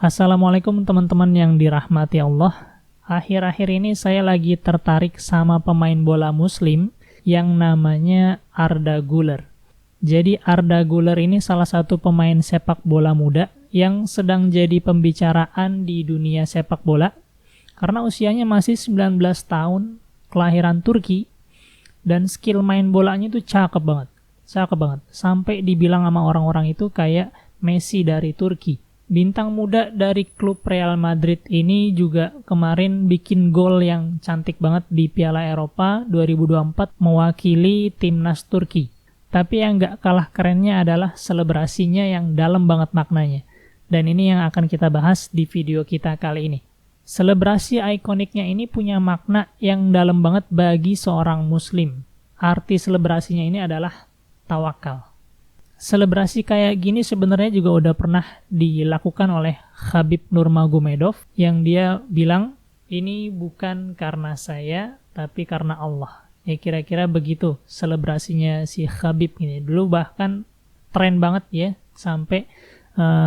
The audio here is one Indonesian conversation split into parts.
Assalamualaikum teman-teman yang dirahmati Allah. Akhir-akhir ini saya lagi tertarik sama pemain bola muslim yang namanya Arda Güler. Jadi Arda Güler ini salah satu pemain sepak bola muda yang sedang jadi pembicaraan di dunia sepak bola karena usianya masih 19 tahun, kelahiran Turki, dan skill main bolanya itu cakep banget. Cakep banget. Sampai dibilang sama orang-orang itu kayak Messi dari Turki. Bintang muda dari klub Real Madrid ini juga kemarin bikin gol yang cantik banget di Piala Eropa 2024 mewakili timnas Turki. Tapi yang gak kalah kerennya adalah selebrasinya yang dalam banget maknanya. Dan ini yang akan kita bahas di video kita kali ini. Selebrasi ikoniknya ini punya makna yang dalam banget bagi seorang muslim. Arti selebrasinya ini adalah tawakal. Selebrasi kayak gini sebenarnya juga udah pernah dilakukan oleh Khabib Nurmagomedov yang dia bilang, ini bukan karena saya, tapi karena Allah. Ya kira-kira begitu selebrasinya si Khabib ini. Dulu bahkan tren banget ya, sampai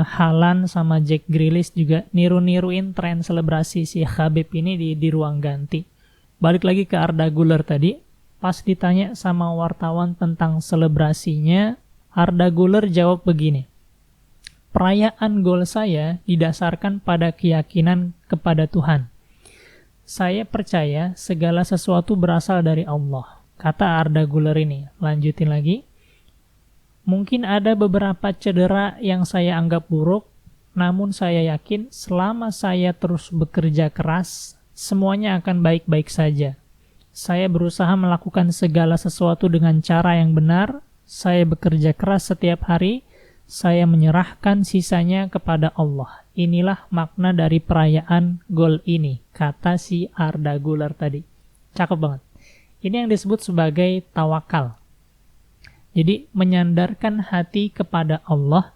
Haaland sama Jack Grealish juga niru-niruin tren selebrasi si Khabib ini di ruang ganti. Balik lagi ke Arda Güler tadi, pas ditanya sama wartawan tentang selebrasinya, Arda Güler jawab begini, perayaan gol saya didasarkan pada keyakinan kepada Tuhan. Saya percaya segala sesuatu berasal dari Allah, kata Arda Güler ini. Lanjutin lagi, mungkin ada beberapa cedera yang saya anggap buruk, namun saya yakin selama saya terus bekerja keras, semuanya akan baik-baik saja. Saya berusaha melakukan segala sesuatu dengan cara yang benar. Saya bekerja keras setiap hari, saya menyerahkan sisanya kepada Allah. Inilah makna dari perayaan gol ini, kata si Arda Güler tadi. Cakep banget. Ini yang disebut sebagai tawakal. Jadi menyandarkan hati kepada Allah,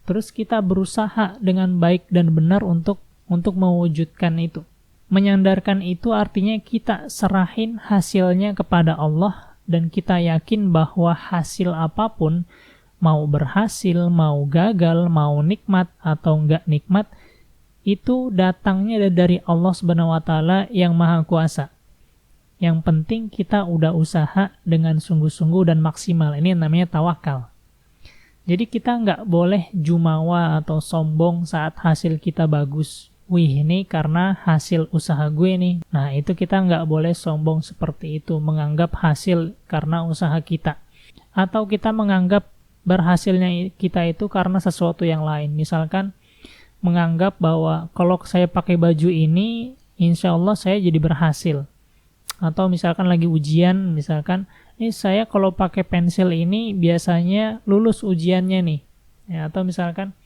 terus kita berusaha dengan baik dan benar untuk mewujudkan itu. Menyandarkan itu artinya kita serahin hasilnya kepada Allah, dan kita yakin bahwa hasil apapun, mau berhasil, mau gagal, mau nikmat atau enggak nikmat, itu datangnya dari Allah Subhanahu wa Ta'ala yang Maha Kuasa. Yang penting kita udah usaha dengan sungguh-sungguh dan maksimal. Ini namanya tawakal. Jadi kita enggak boleh jumawa atau sombong saat hasil kita bagus. Wih, ini karena hasil usaha gue nih. Nah, itu kita nggak boleh sombong seperti itu, menganggap hasil karena usaha kita. Atau kita menganggap berhasilnya kita itu karena sesuatu yang lain. Misalkan, menganggap bahwa kalau saya pakai baju ini, insya Allah saya jadi berhasil. Atau misalkan lagi ujian, misalkan, ini saya kalau pakai pensil ini biasanya lulus ujiannya nih. Ya, atau misalkan,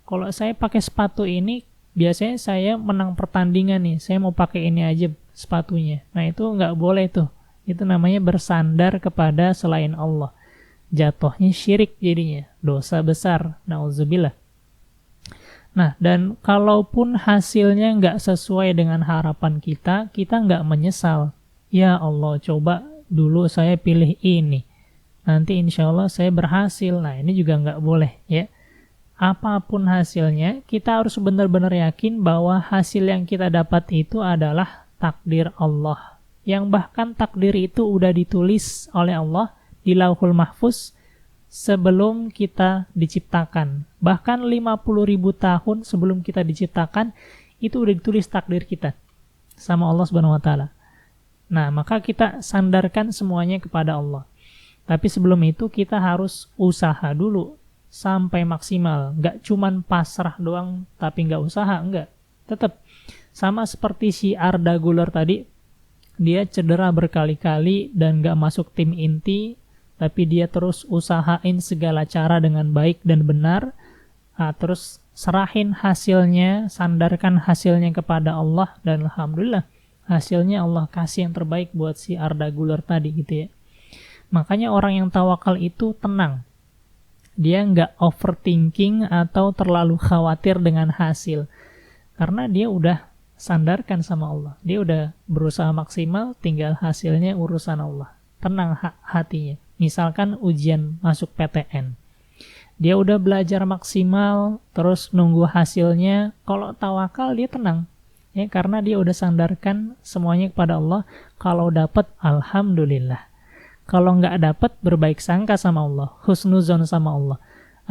kalau saya pakai sepatu ini, biasanya saya menang pertandingan nih, saya mau pakai ini aja sepatunya. Nah itu nggak boleh tuh, itu namanya bersandar kepada selain Allah. Jatuhnya syirik jadinya, dosa besar, na'udzubillah. Nah dan kalaupun hasilnya nggak sesuai dengan harapan kita nggak menyesal. Ya Allah, coba dulu saya pilih ini, nanti insya Allah saya berhasil. Nah ini juga nggak boleh ya. Apapun hasilnya, kita harus benar-benar yakin bahwa hasil yang kita dapat itu adalah takdir Allah. Yang bahkan takdir itu udah ditulis oleh Allah di Lauhul Mahfuz sebelum kita diciptakan. Bahkan 50.000 tahun sebelum kita diciptakan, itu udah ditulis takdir kita sama Allah Subhanahu wa Ta'ala. Nah, maka kita sandarkan semuanya kepada Allah. Tapi sebelum itu kita harus usaha dulu sampai maksimal, nggak cuman pasrah doang tapi nggak usaha, nggak. Tetap sama seperti si Arda Güler tadi, dia cedera berkali-kali dan nggak masuk tim inti, tapi dia terus usahain segala cara dengan baik dan benar. Terus serahin hasilnya, sandarkan hasilnya kepada Allah, dan alhamdulillah hasilnya Allah kasih yang terbaik buat si Arda Güler tadi gitu ya. Makanya orang yang tawakal itu tenang. Dia nggak overthinking atau terlalu khawatir dengan hasil. Karena dia udah sandarkan sama Allah. Dia udah berusaha maksimal, tinggal hasilnya urusan Allah. Tenang hatinya. Misalkan ujian masuk PTN. Dia udah belajar maksimal, terus nunggu hasilnya. Kalau tawakal dia tenang. Ya, karena dia udah sandarkan semuanya kepada Allah. Kalau dapat, alhamdulillah. Kalau nggak dapat, berbaik sangka sama Allah. Husnuzon sama Allah.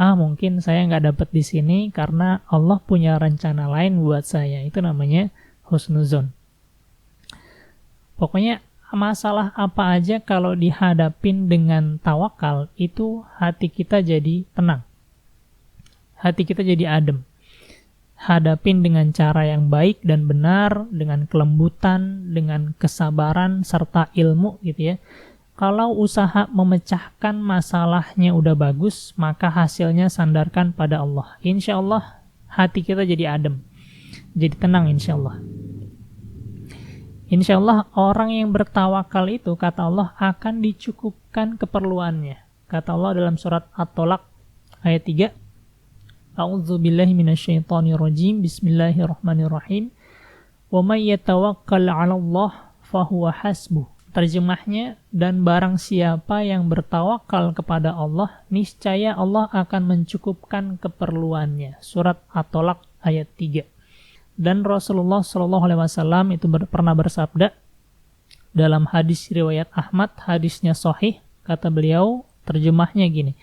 Mungkin saya nggak dapat di sini karena Allah punya rencana lain buat saya. Itu namanya husnuzon. Pokoknya masalah apa aja kalau dihadapin dengan tawakal, itu hati kita jadi tenang. Hati kita jadi adem. Hadapin dengan cara yang baik dan benar, dengan kelembutan, dengan kesabaran, serta ilmu gitu ya. Kalau usaha memecahkan masalahnya udah bagus, maka hasilnya sandarkan pada Allah. Insya Allah hati kita jadi adem. Jadi tenang insya Allah. Insya Allah orang yang bertawakal itu, kata Allah, akan dicukupkan keperluannya. Kata Allah dalam surat At-Tolaq ayat 3. A'udzubillahi minasyaitonirrajim. Bismillahirrahmanirrahim. Wa may yatawakkal 'alallah fahuwa hasbuh. Terjemahnya, dan barang siapa yang bertawakal kepada Allah, niscaya Allah akan mencukupkan keperluannya. Surat At-Tolaq ayat 3. Dan Rasulullah SAW itu pernah bersabda dalam hadis riwayat Ahmad, hadisnya sahih, kata beliau, terjemahnya gini,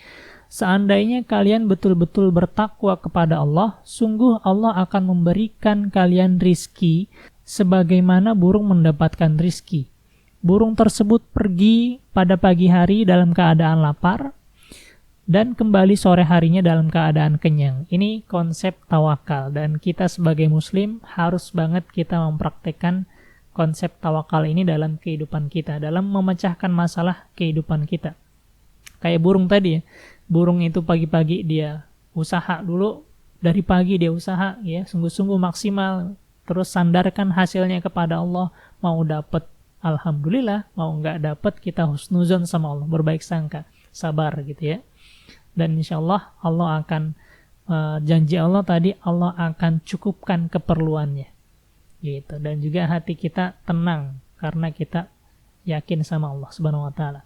seandainya kalian betul-betul bertakwa kepada Allah, sungguh Allah akan memberikan kalian rizki sebagaimana burung mendapatkan rizki. Burung tersebut pergi pada pagi hari dalam keadaan lapar, dan kembali sore harinya dalam keadaan kenyang. Ini konsep tawakal, dan kita sebagai muslim harus banget kita mempraktekkan konsep tawakal ini dalam kehidupan kita, dalam memecahkan masalah kehidupan kita. Kayak burung tadi ya, burung itu pagi-pagi dia usaha dulu, dari pagi dia usaha ya, sungguh-sungguh maksimal, terus sandarkan hasilnya kepada Allah. Mau dapat alhamdulillah, mau nggak dapat kita husnuzon sama Allah, berbaik sangka, sabar gitu ya. Dan insya Allah, Allah akan, janji Allah tadi, Allah akan cukupkan keperluannya. Gitu. Dan juga hati kita tenang, karena kita yakin sama Allah Subhanahu wa Ta'ala.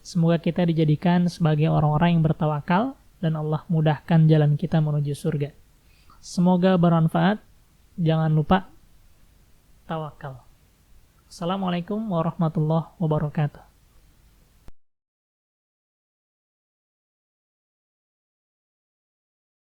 Semoga kita dijadikan sebagai orang-orang yang bertawakal, dan Allah mudahkan jalan kita menuju surga. Semoga bermanfaat. Jangan lupa tawakal. Assalamualaikum warahmatullahi wabarakatuh.